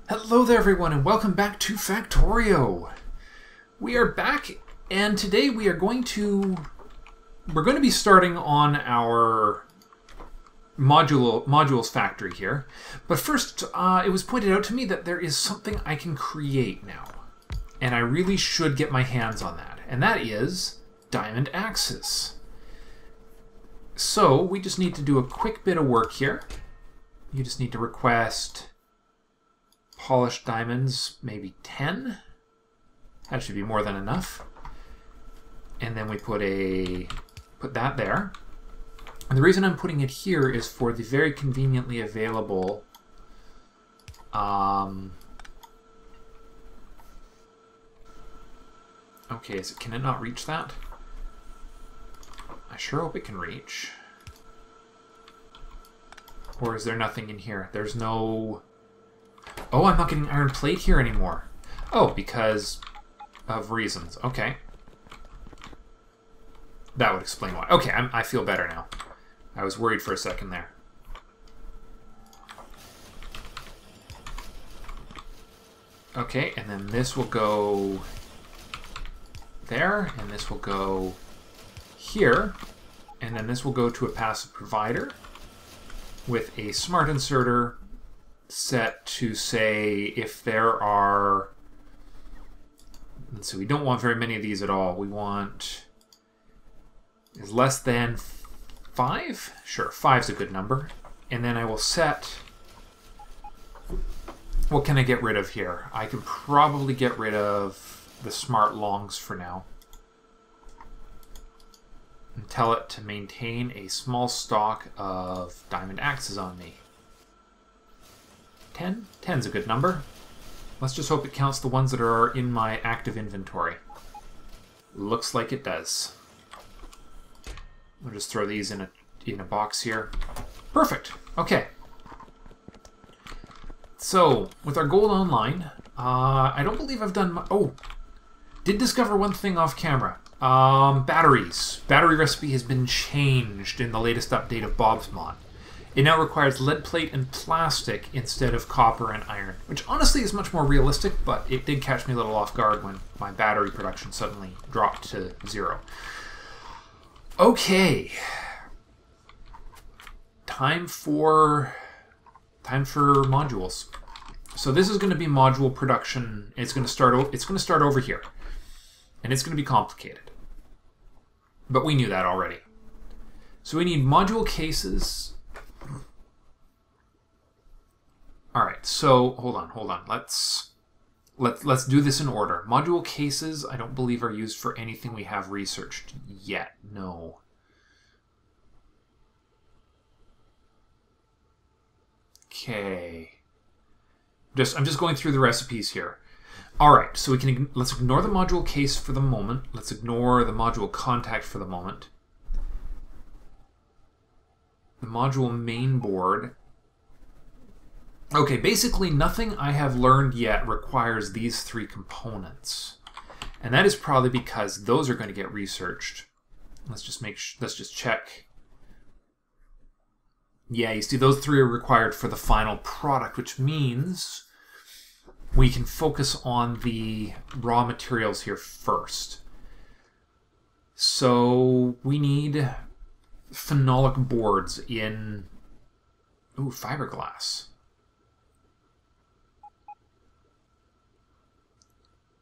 Hello there everyone and welcome back to Factorio. We are back and today we're going to be starting on our modules factory here. But first, it was pointed out to me that there is something I can create now. And I really should get my hands on that. And that is diamond axes. So we just need to do a quick bit of work here. You just need to request polished diamonds, maybe 10. That should be more than enough. And then we put that there. And the reason I'm putting it here is for the very conveniently available okay, can it not reach that? I sure hope it can reach. Or is there nothing in here? There's no... Oh, I'm not getting iron plate here anymore. Oh, because of reasons. Okay. That would explain why. Okay, I feel better now. I was worried for a second there. Okay, and then this will go there, and this will go here, and then this will go to a passive provider with a smart inserter set to say if there are... So we don't want very many of these at all. We want... is less than 5? Sure, 5's a good number. And then I will set... What can I get rid of here? I can probably get rid of the smart longs for now. And tell it to maintain a small stock of diamond axes on me. 10? 10's a good number. Let's just hope it counts the ones that are in my active inventory. Looks like it does. We'll just throw these in a box here. Perfect. Okay. So, with our gold online, I don't believe I've done... Oh! Did discover one thing off camera. Batteries. Battery recipe has been changed in the latest update of Bob's Mod. It now requires lead plate and plastic instead of copper and iron, which honestly is much more realistic, but it did catch me a little off guard when my battery production suddenly dropped to 0. Okay. Time for modules. So this is going to be module production. It's going to start over here. And it's going to be complicated. But we knew that already. So we need module cases. Alright, so hold on. Let's do this in order. Module cases I don't believe are used for anything we have researched yet. No. Okay. I'm just going through the recipes here. Alright, so let's ignore the module case for the moment. Let's ignore the module contact for the moment. The module main board. Okay, basically nothing I have learned yet requires these 3 components. And that is probably because those are going to get researched. Let's just check. Yeah, you see those 3 are required for the final product, which means we can focus on the raw materials here first. So we need phenolic boards in fiberglass.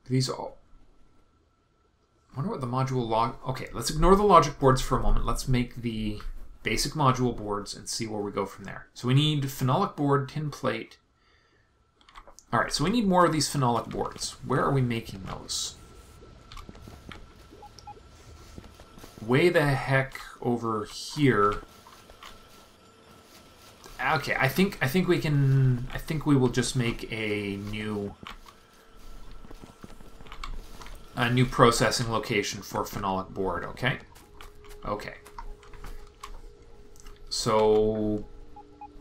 These all... I wonder what the module log... Okay, let's ignore the logic boards for a moment. Let's make the basic module boards and see where we go from there. So we need phenolic board, tin plate. Alright, so we need more of these phenolic boards. Where are we making those? Way the heck over here. Okay, I think we will just make a new processing location for phenolic board, okay? Okay. So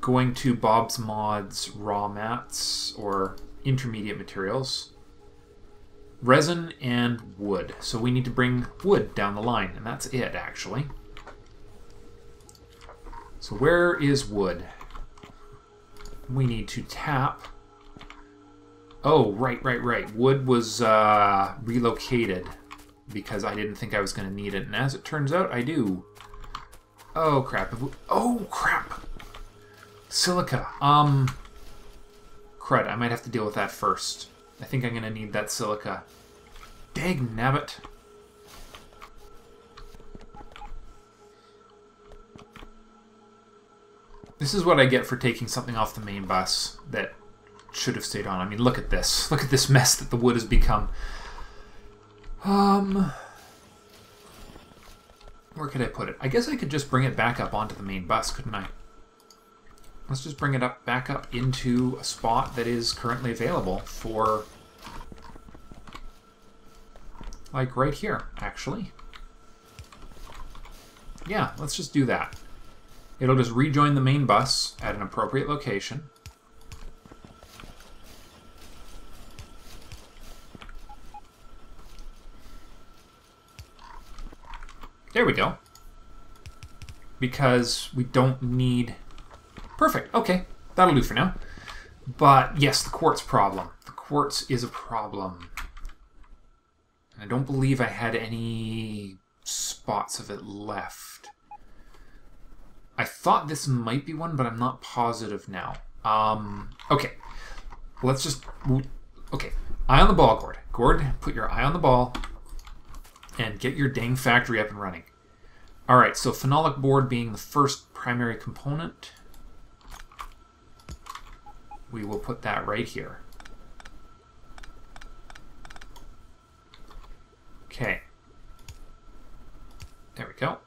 going to Bob's Mod's raw mats or intermediate materials. Resin and wood. So we need to bring wood down the line, and that's it actually. So where is wood? We need to tap Oh, right. Wood was relocated because I didn't think I was going to need it. And as it turns out, I do. Oh, crap. Oh, crap. Silica. Crud. I might have to deal with that first. I think I'm going to need that silica. Dag nabbit. This is what I get for taking something off the main bus that should have stayed on. I mean, look at this. Look at this mess that the wood has become. Where could I put it? I guess I could just bring it back up onto the main bus, couldn't I? Let's just bring it back up into a spot that is currently available for, like, right here, actually. Yeah, let's just do that. It'll just rejoin the main bus at an appropriate location. There we go. Because we don't need... Perfect. Okay. That'll do for now. But yes, the quartz problem. The quartz is a problem. And I don't believe I had any spots of it left. I thought this might be one, but I'm not positive now. Okay. Let's just... Okay. Eye on the ball, Gord. Gord, put your eye on the ball and get your dang factory up and running. Alright, so phenolic board being the first primary component. We will put that right here. Okay. There we go.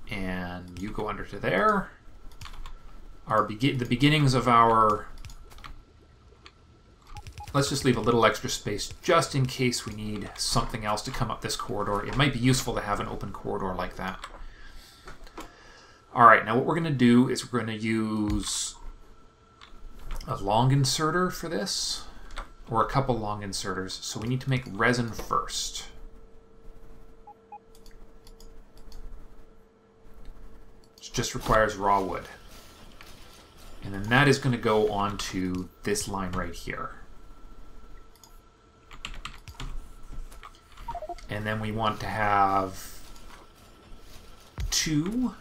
And you go under to there. The beginnings of our... Let's just leave a little extra space just in case we need something else to come up this corridor. It might be useful to have an open corridor like that. Alright, now what we're going to do is we're going to use a long inserter for this, or a couple long inserters. So we need to make resin first. Which just requires raw wood. And then that is going to go onto this line right here. And then we want to have 2.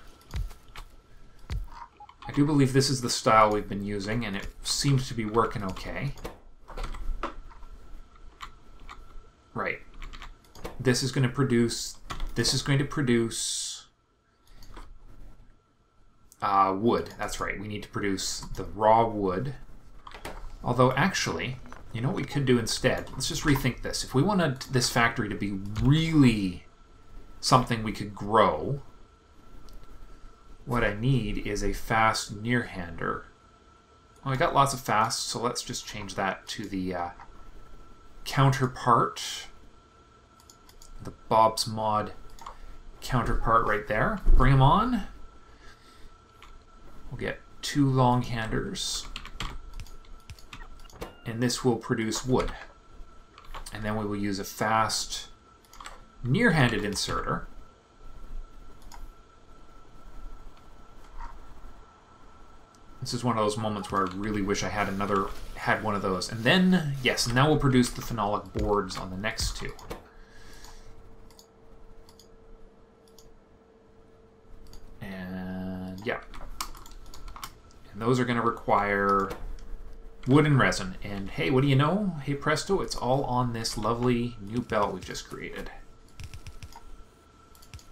I do believe this is the style we've been using, and it seems to be working okay. Right. This is going to produce... This is going to produce... wood. That's right. We need to produce the raw wood. Although, actually... You know what we could do instead? Let's just rethink this. If we wanted this factory to be really something we could grow, what I need is a fast near-hander. Well, I got lots of fast, so let's just change that to the counterpart. The Bob's Mod counterpart right there. Bring them on. We'll get 2 long-handers. And this will produce wood. And then we will use a fast near-handed inserter. This is one of those moments where I really wish I had one of those. And then, yes, now we'll produce the phenolic boards on the next 2. And yeah. And those are going to require wood and resin. And hey, what do you know? Hey presto, it's all on this lovely new belt we've just created.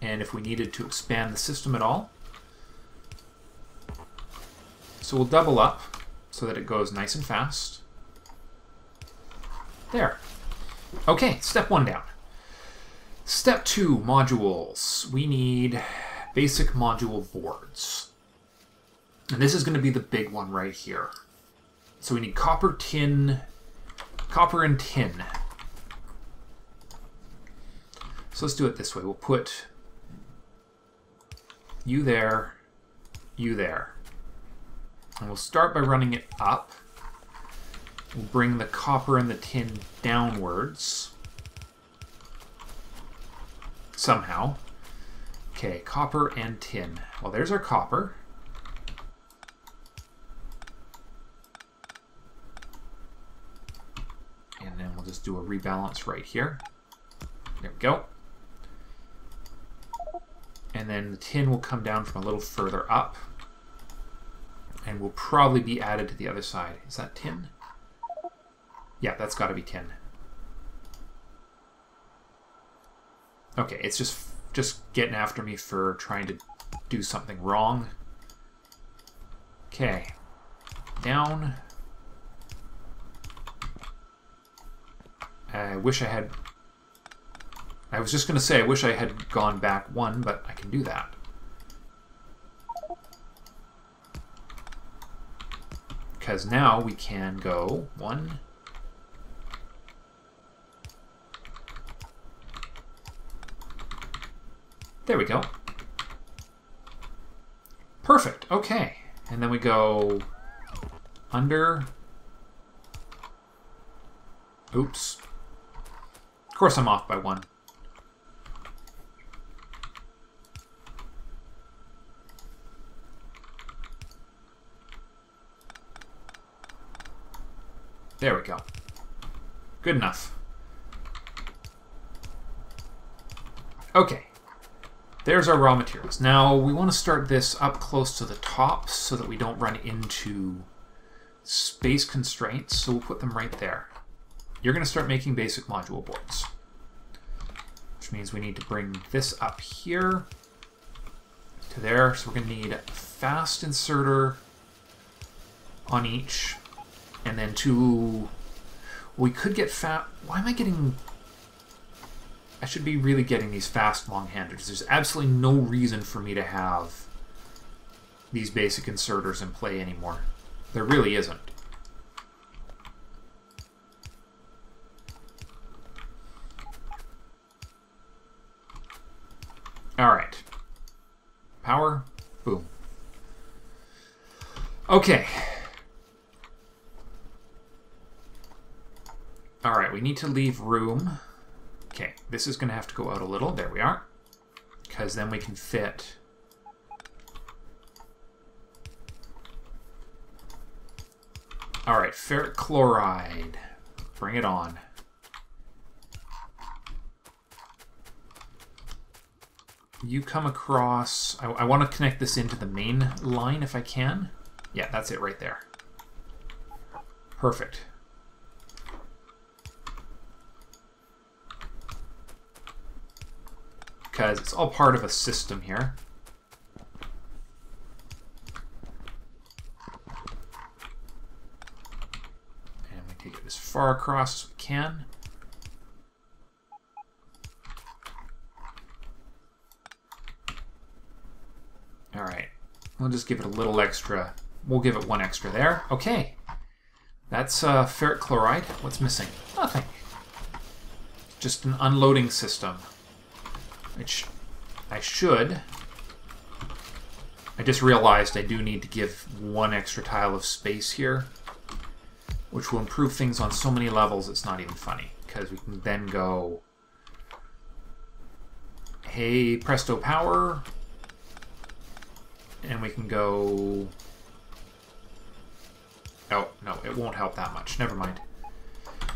And if we needed to expand the system at all, so we'll double up so that it goes nice and fast. There. Okay, step 1 down. Step 2, modules. We need basic module boards. And this is going to be the big one right here. So we need copper and tin. So let's do it this way. We'll put you there, you there. And we'll start by running it up. We'll bring the copper and the tin downwards. Somehow. Okay, copper and tin. Well, there's our copper. do a rebalance right here. There we go. And then the tin will come down from a little further up. And will probably be added to the other side. Is that tin? Yeah, that's got to be tin. Okay, it's just getting after me for trying to do something wrong. Okay. Down. I wish I had... I was just going to say I wish I had gone back one, but I can do that. Because now we can go 1. There we go. Perfect. Okay. And then we go under. Oops. Of course I'm off by 1. There we go. Good enough. Okay. There's our raw materials. Now we want to start this up close to the top so that we don't run into space constraints. So we'll put them right there. You're going to start making basic module boards, which means we need to bring this up here to there. So we're going to need a fast inserter on each. And then we could get fat. Why am I getting... I should be really getting these fast long-handers. There's absolutely no reason for me to have these basic inserters in play anymore. There really isn't. Alright. Power. Boom. Okay. Alright, we need to leave room. Okay, this is going to have to go out a little. There we are. Because then we can fit... Alright, ferric chloride. Bring it on. You come across... I want to connect this into the main line if I can. Yeah, that's it right there. Perfect. Because it's all part of a system here. And we take it as far across as we can. Alright, we'll just give it a little extra. We'll give it 1 extra there. Okay, that's ferric chloride. What's missing? Nothing. Just an unloading system. Which I should. I just realized I do need to give 1 extra tile of space here, which will improve things on so many levels it's not even funny, because we can then go, hey, presto power, and we can go, oh, no, it won't help that much. Never mind.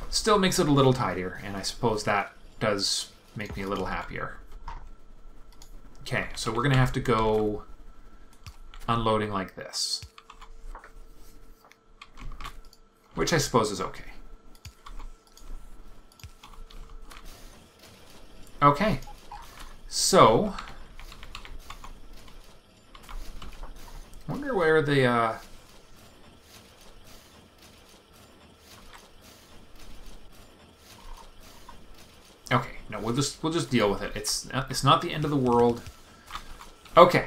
Still makes it a little tidier, and I suppose that does make me a little happier. Okay, so we're going to have to go unloading like this. Which I suppose is okay. Okay, so... I wonder where the... Okay, no, we'll just deal with it. It's not the end of the world. Okay.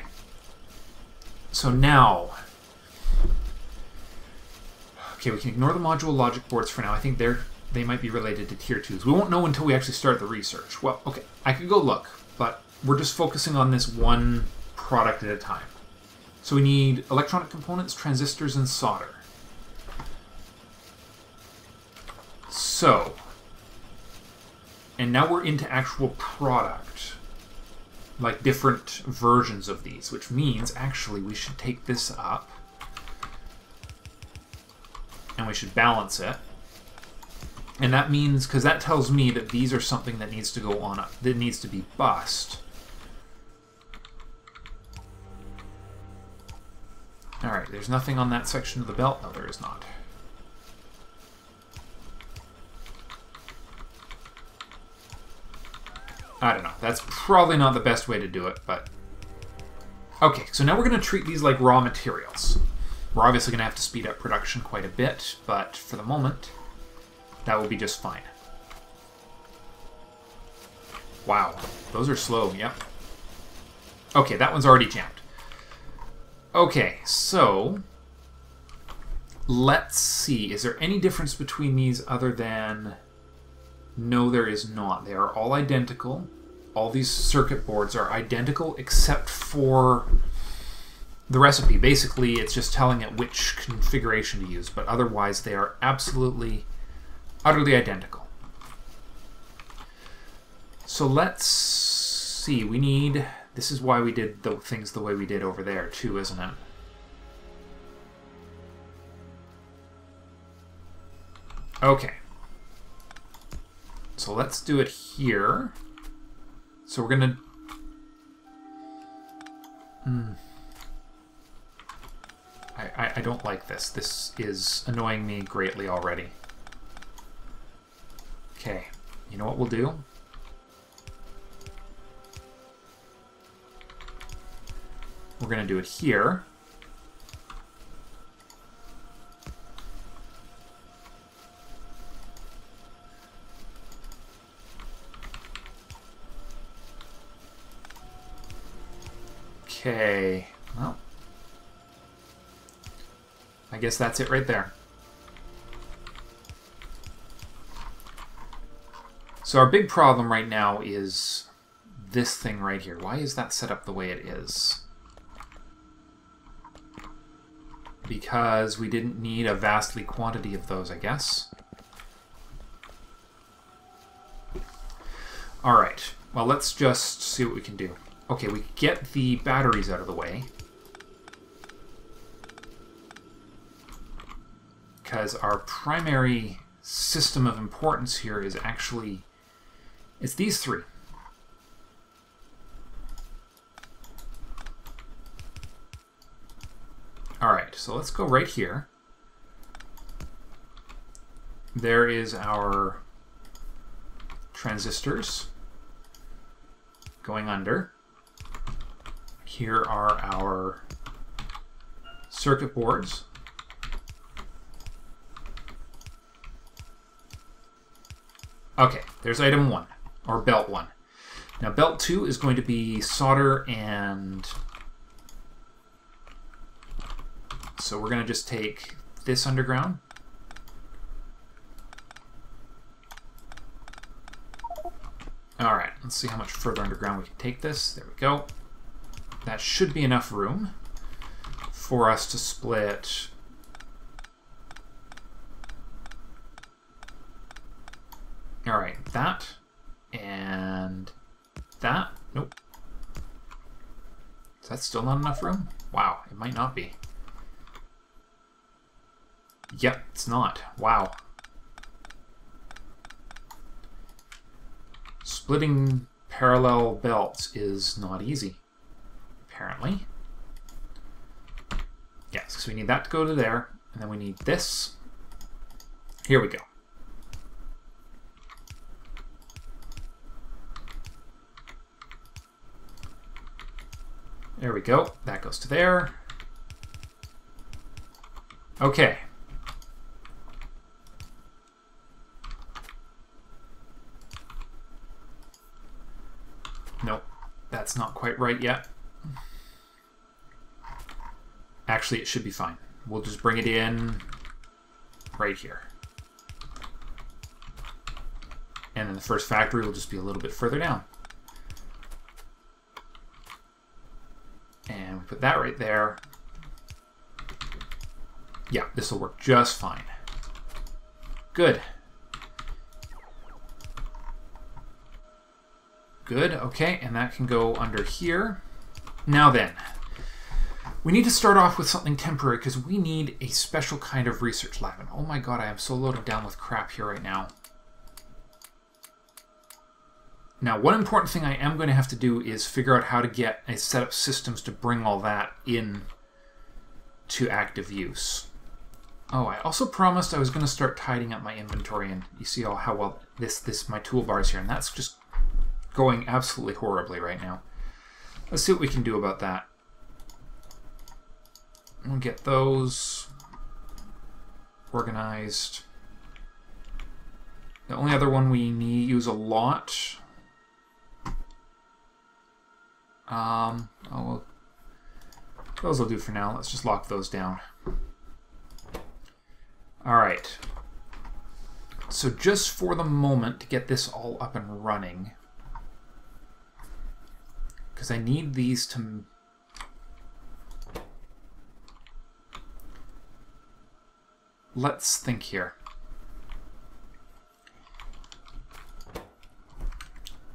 So now, okay, we can ignore the module logic boards for now. I think they might be related to tier 2s. We won't know until we actually start the research. Well, okay, I could go look, but we're just focusing on this one product at a time. So we need electronic components, transistors, and solder. So, and now we're into actual product, like different versions of these, which means actually we should take this up and we should balance it. And that means, because that tells me that these are something that needs to go on, that needs to be bussed. Alright, there's nothing on that section of the belt. No, there is not. I don't know. That's probably not the best way to do it, but... Okay, so now we're going to treat these like raw materials. We're obviously going to have to speed up production quite a bit, but for the moment, that will be just fine. Wow, those are slow, yep. Okay, that one's already jammed. Okay, so... Let's see. Is there any difference between these other than... No, there is not. They are all identical. All these circuit boards are identical except for the recipe. Basically, it's just telling it which configuration to use, but otherwise they are absolutely, utterly identical. So let's see. We need... This is why we did the things the way we did over there, too, isn't it? Okay. So let's do it here. So we're gonna... I don't like this. This is annoying me greatly already. Okay, you know what we'll do? We're gonna do it here. Okay, well, I guess that's it right there. So our big problem right now is this thing right here. Why is that set up the way it is? Because we didn't need a vastly quantity of those, I guess. Alright, well, let's just see what we can do. Okay, we get the batteries out of the way. Because our primary system of importance here is actually... It's these three. Alright, so let's go right here. There is our transistors going under. Here are our circuit boards. Okay, there's item 1, or belt 1. Now belt 2 is going to be solder and... So we're going to just take this underground. Alright, let's see how much further underground we can take this. There we go. That should be enough room for us to split. Alright, that and that. Nope. Is that still not enough room? Wow, it might not be. Yep, it's not. Wow. Splitting parallel belts is not easy, apparently. Yes, so we need that to go to there, and then we need this. Here we go. There we go. That goes to there. Okay. Nope, that's not quite right yet. Actually, it should be fine. We'll just bring it in right here. And then the first factory will just be a little bit further down. And we put that right there. Yeah, this will work just fine. Good. Good, okay, and that can go under here. Now then, we need to start off with something temporary because we need a special kind of research lab. And oh my god, I am so loaded down with crap here right now. Now, one important thing I am going to have to do is figure out how to get a set up systems to bring all that in to active use. Oh, I also promised I was going to start tidying up my inventory, and you see how well this my toolbars here, and that's just going absolutely horribly right now. Let's see what we can do about that. We'll get those organized. The only other one we use a lot. Oh, those will do for now. Let's just lock those down. Alright. So just for the moment, to get this all up and running, because I need these to... Let's think here.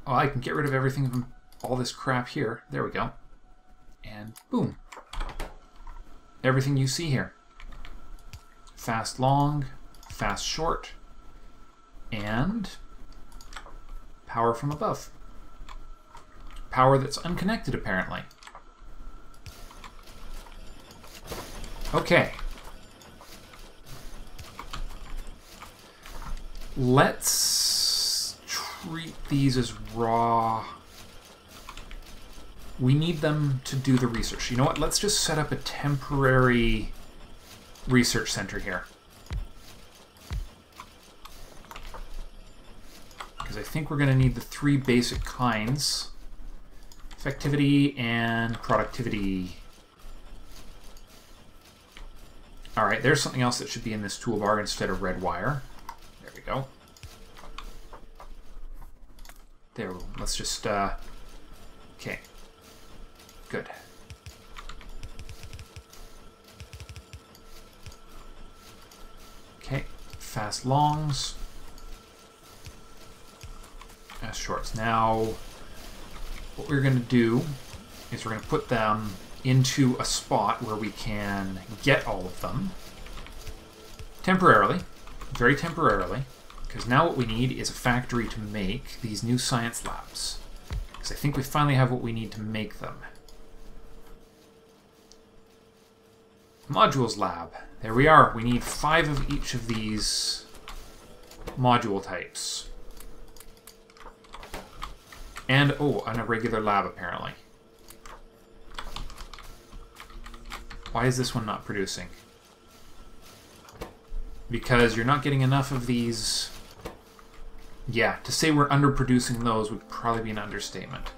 Oh, I can get rid of everything from all this crap here. There we go. And boom. Everything you see here. Fast long, fast short, and power from above. Power that's unconnected, apparently. Okay. Let's treat these as raw. We need them to do the research. You know what? Let's just set up a temporary research center here. Because I think we're going to need the three basic kinds. Effectivity and productivity. Alright, there's something else that should be in this toolbar instead of red wire. There we go. There, let's just, okay. Good. Okay, fast longs. Fast shorts. Now, what we're going to do is we're going to put them into a spot where we can get all of them. Temporarily. Very temporarily. Because now what we need is a factory to make these new science labs. Because I think we finally have what we need to make them. Modules lab. There we are. We need 5 of each of these module types. And, oh, and a regular lab, apparently. Why is this one not producing? Because you're not getting enough of these. Yeah, to say we're underproducing those would probably be an understatement.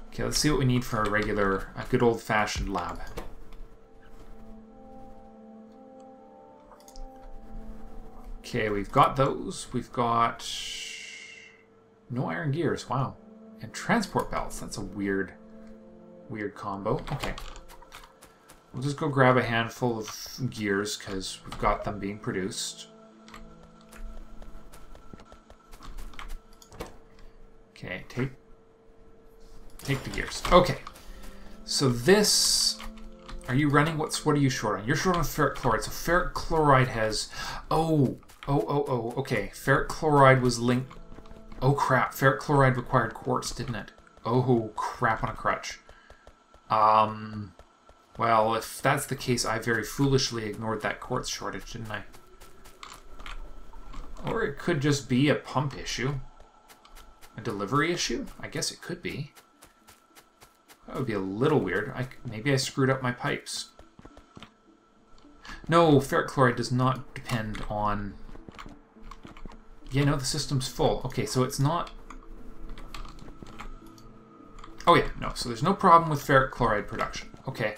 Okay, let's see what we need for a good old-fashioned lab. Okay, we've got those. We've got no iron gears. Wow. And transport belts. That's a weird combo. Okay. We'll just go grab a handful of gears because we've got them being produced. Okay, take the gears. Okay. So this... Are you running? What are you short on? You're short on ferric chloride. So ferric chloride has... Oh, okay. Ferric chloride was linked... Oh, crap. Ferric chloride required quartz, didn't it? Oh, crap on a crutch. Well, if that's the case, I very foolishly ignored that quartz shortage, didn't I? Or it could just be a pump issue. A delivery issue? I guess it could be. That would be a little weird. Maybe I screwed up my pipes. No, ferric chloride does not depend on... Yeah, no, the system's full. Okay, so it's not... Oh yeah, no, so there's no problem with ferric chloride production. Okay.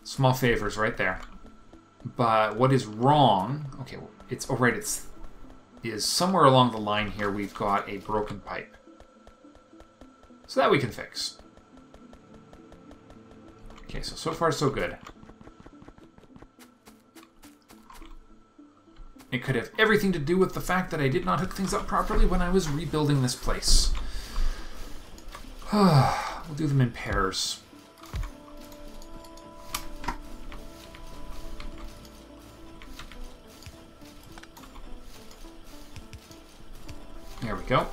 Small favors right there. But what is wrong... Okay, it's... Oh, right, is somewhere along the line here we've got a broken pipe. So that we can fix. Okay, so far so good. It could have everything to do with the fact that I did not hook things up properly when I was rebuilding this place. We'll do them in pairs. There we go.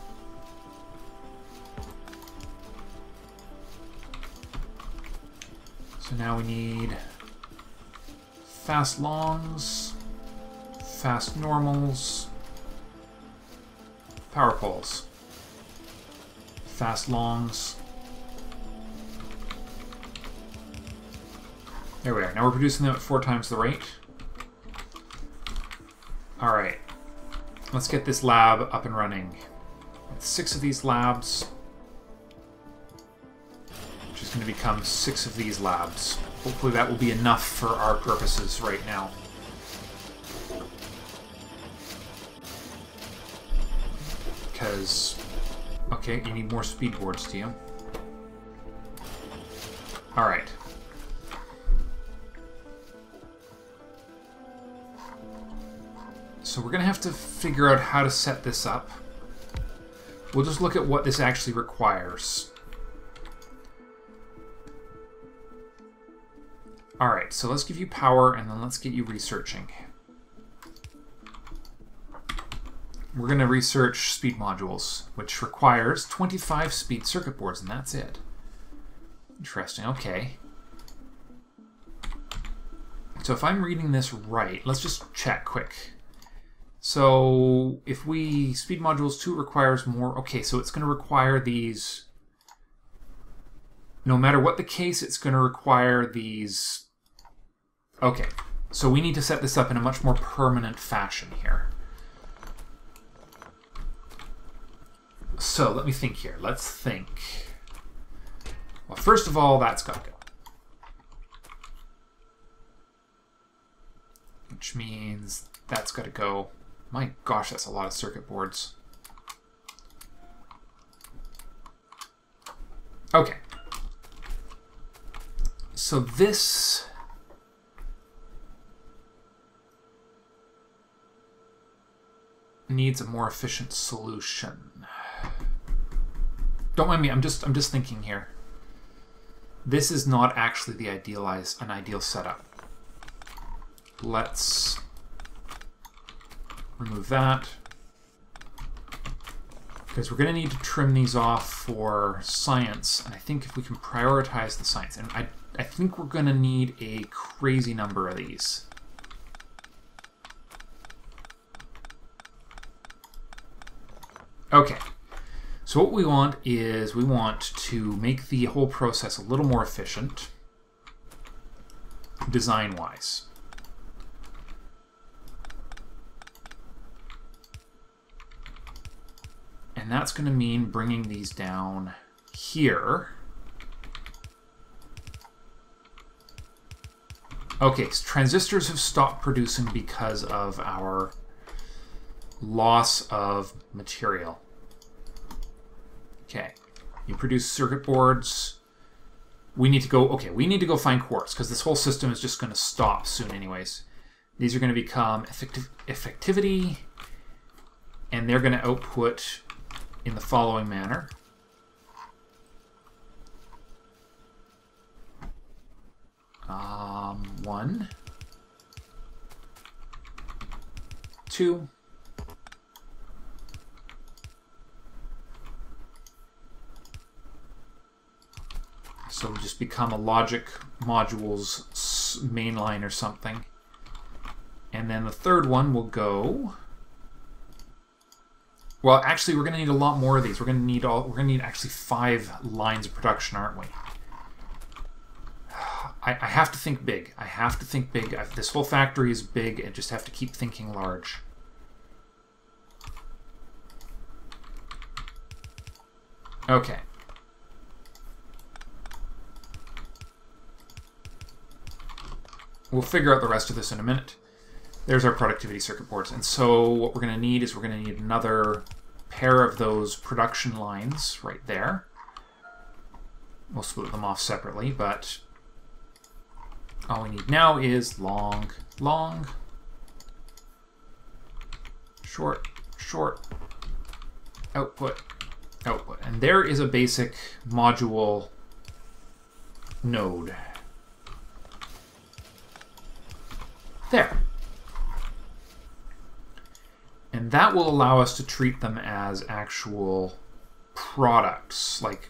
So now we need fast longs, fast normals, power poles, fast longs. There we are. Now we're producing them at 4 times the rate. Alright. Let's get this lab up and running. 6 of these labs, which is going to become 6 of these labs. Hopefully that will be enough for our purposes right now. Because, okay, you need more speed boards, do you? Alright. So we're going to have to figure out how to set this up. We'll just look at what this actually requires. Alright, so let's give you power, and then let's get you researching. We're going to research speed modules, which requires 25 speed circuit boards, and that's it. Interesting, okay. So if I'm reading this right, let's just check quick. So if we, speed modules 2 requires more, okay, so it's going to require these, no matter what the case, it's going to require these, okay. So we need to set this up in a much more permanent fashion here. So let me think here, let's think. Well, first of all, that's got to go. Which means that's got to go. My gosh, that's a lot of circuit boards. Okay. So this... needs a more efficient solution. Don't mind me, I'm just thinking here. This is not actually the an ideal setup. Let's remove that, because we're going to need to trim these off for science, and I think if we can prioritize the science, and I think we're going to need a crazy number of these. Okay, so what we want is we want to make the whole process a little more efficient, design-wise. And that's going to mean bringing these down here. Okay, so transistors have stopped producing because of our loss of material. Okay, you produce circuit boards. We need to go, okay, we need to go find quartz, because this whole system is just going to stop soon anyways. These are going to become effectivity, and they're going to output in the following manner. One, 2, so we just become a logic modules mainline or something, and then the third one will go. Well, actually, we're going to need a lot more of these. We're going to need actually 5 lines of production, aren't we? I have to think big. I have to think big. This whole factory is big. I just have to keep thinking large. Okay. We'll figure out the rest of this in a minute. There's our productivity circuit boards. And so what we're going to need is we're going to need another pair of those production lines right there. We'll split them off separately, but all we need now is long, long, short, short, output, output. And there is a basic module node. There. And that will allow us to treat them as actual products. Like,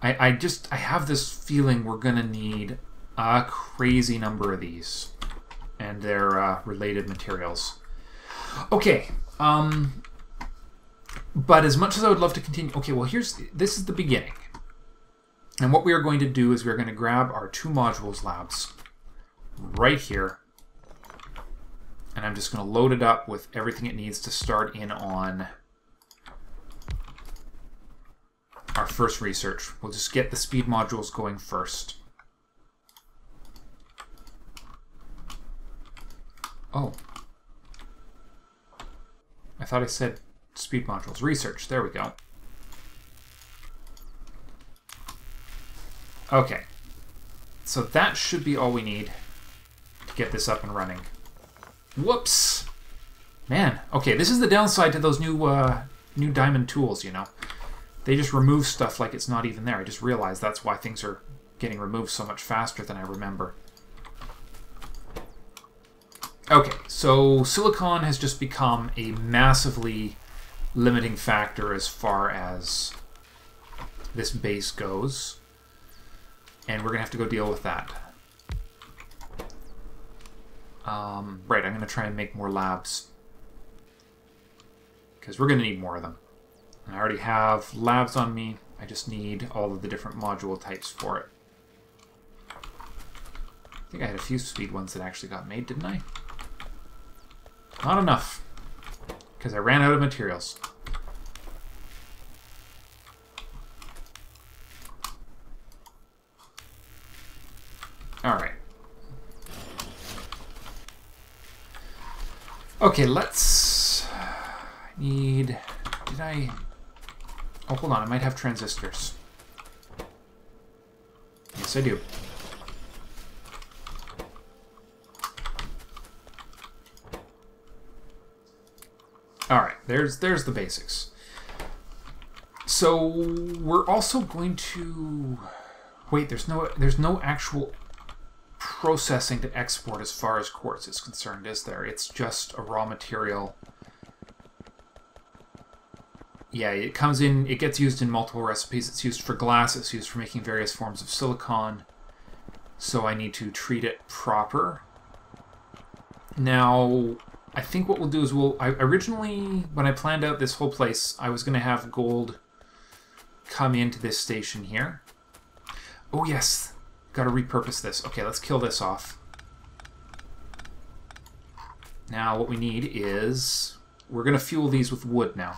I have this feeling we're going to need a crazy number of these and their related materials. Okay, but as much as I would love to continue... Okay, well, this is the beginning. And what we are going to do is we're going to grab our 2 modules labs right here. And I'm just going to load it up with everything it needs to start in on our first research. We'll just get the speed modules going first. Oh. I thought I said speed modules. Research. There we go. Okay. So that should be all we need to get this up and running. Whoops! Man. Okay, this is the downside to those new diamond tools, you know. They just remove stuff like it's not even there. I just realized that's why things are getting removed so much faster than I remember. Okay, so silicon has just become a massively limiting factor as far as this base goes. And we're going to have to go deal with that. Right, I'm going to try and make more labs. Because we're going to need more of them. And I already have labs on me. I just need all of the different module types for it. I think I had a few speed ones that actually got made, didn't I? Not enough. Because I ran out of materials. Alright. Okay, let's... Did I... Oh, hold on. I might have transistors. Yes, I do. Alright, there's the basics. So, we're also going to... Wait, there's no actual processing to export as far as quartz is concerned, is there? It's just a raw material. Yeah, it comes in, it gets used in multiple recipes. It's used for glass, it's used for making various forms of silicon. So I need to treat it proper. Now, I think what we'll do is originally, when I planned out this whole place, I was going to have gold come into this station here. Oh yes, got to repurpose this. Okay, let's kill this off. Now what we need is, we're going to fuel these with wood now.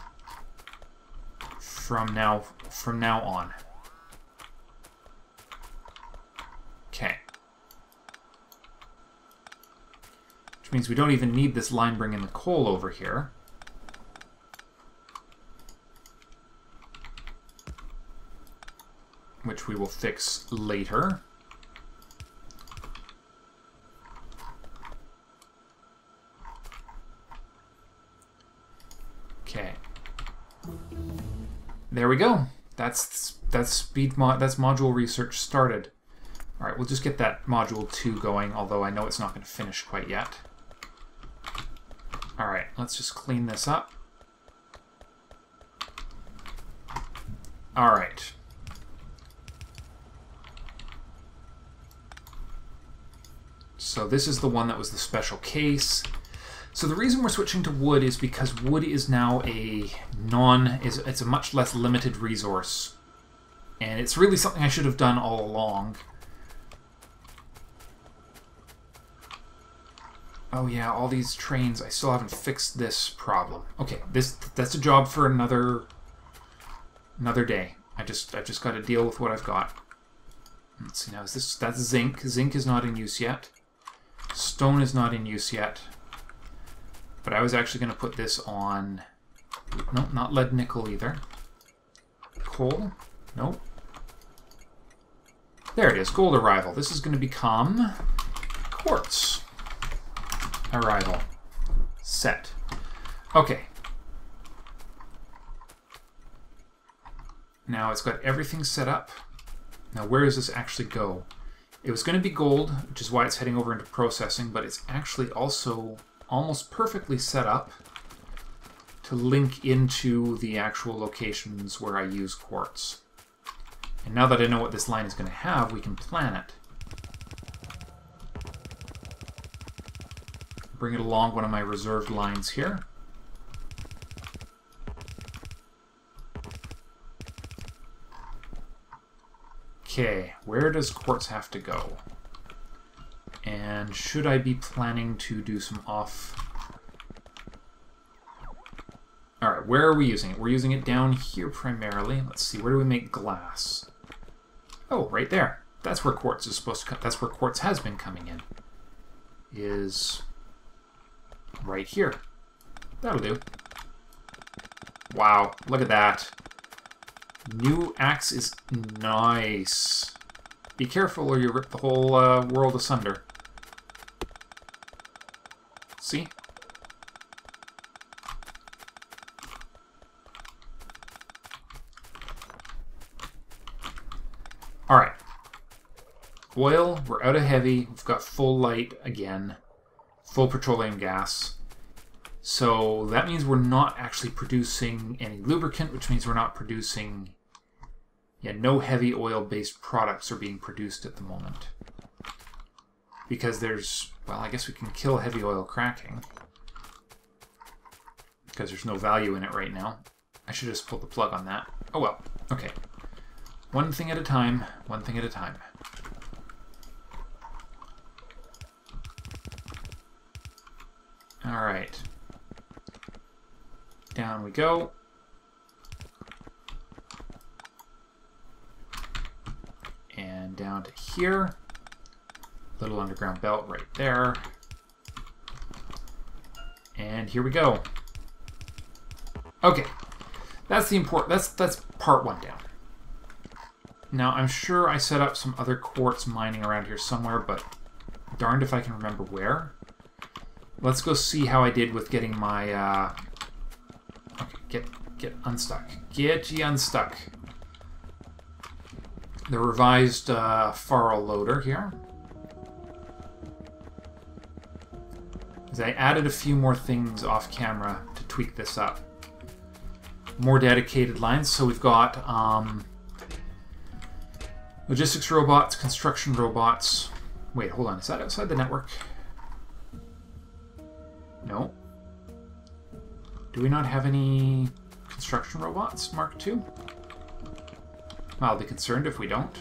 From now on. Okay. Which means we don't even need this line bringing the coal over here. Which we will fix later. Okay. There we go. That's module research started. All right, we'll just get that module 2 going, although I know it's not going to finish quite yet. All right, let's just clean this up. All right. So this is the one that was the special case. So the reason we're switching to wood is because wood is now it's a much less limited resource. And it's really something I should have done all along. Oh yeah, all these trains, I still haven't fixed this problem. Okay, that's a job for another day. I've just got to deal with what I've got. Let's see now, that's zinc. Zinc is not in use yet. Stone is not in use yet. But I was actually going to put this on... No, not lead nickel either. Coal? Nope. There it is, gold arrival. This is going to become quartz arrival. Set. Okay. Now it's got everything set up. Now where does this actually go? It was going to be gold, which is why it's heading over into processing, but it's actually also almost perfectly set up to link into the actual locations where I use quartz. And now that I know what this line is going to have, we can plan it. Bring it along one of my reserved lines here. Okay, where does quartz have to go? And should I be planning to do some off... Alright, where are we using it? We're using it down here primarily. Let's see, where do we make glass? Oh, right there. That's where quartz is supposed to come. That's where quartz has been coming in. Is right here. That'll do. Wow, look at that. New axe is nice. Be careful or you rip the whole world asunder. See? Alright. Oil, we're out of heavy. We've got full light again. Full petroleum gas. So that means we're not actually producing any lubricant, which means we're not producing... Yeah, no heavy oil-based products are being produced at the moment. Because there's... Well, I guess we can kill heavy oil cracking. Because there's no value in it right now. I should just pull the plug on that. Oh well, okay. One thing at a time, one thing at a time. Alright. Down we go. And down to here. Little underground belt right there. And here we go. Okay. That's the that's part one down. Now, I'm sure I set up some other quartz mining around here somewhere, but darned if I can remember where. Let's go see how I did with getting my... Okay, get unstuck. Get ye unstuck. The revised Faro loader here. As I added a few more things off camera to tweak this up. More dedicated lines, so we've got... logistics robots, construction robots. Wait, hold on. Is that outside the network? No. Do we not have any construction robots Mark II? I'll be concerned if we don't.